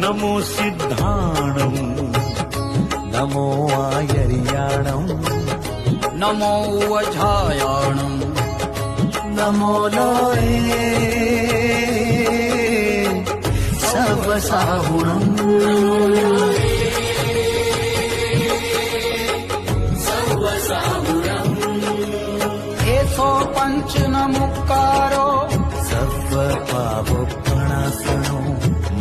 नमो सिद्धाणम् नमो आयर्याणम् नमो वझायाणम् नमो लोये सर्वसाहुणम् एसो पंच नमुकारो सर्वपावप्रणाशनो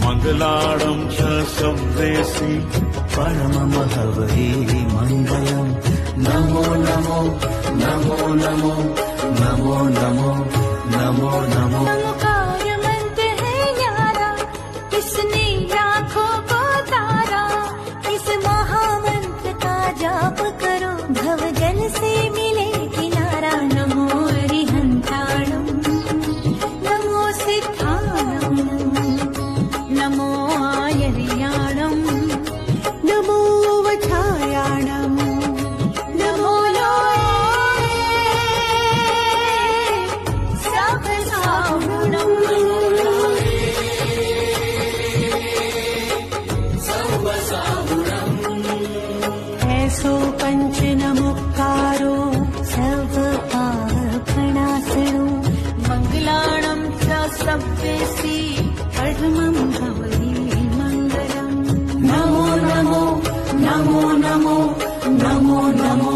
मङ्गलाणं च सव्वेसि परममहवै मङ्गलम् नमो नमो नमो नमो नमो नमो नमो नमो मंत्र है न्यारा, इसने लाखों को तारा। इस महामंत्र का जाप करो, भव जल से मिले किनारा। नमो अरिहंताणम् नमो सिद्धाणम् नमो आयर्याणम् नमो वछायाणम् नमो लोये सर्वसाहुणम् ऐसो पंच नमुक्कारो सर्वपापप्रणाशनो मङ्गलाणं च सव्वेसि परमं भवति मङ्गलम् नमो नमो नमो नमो नमो नमो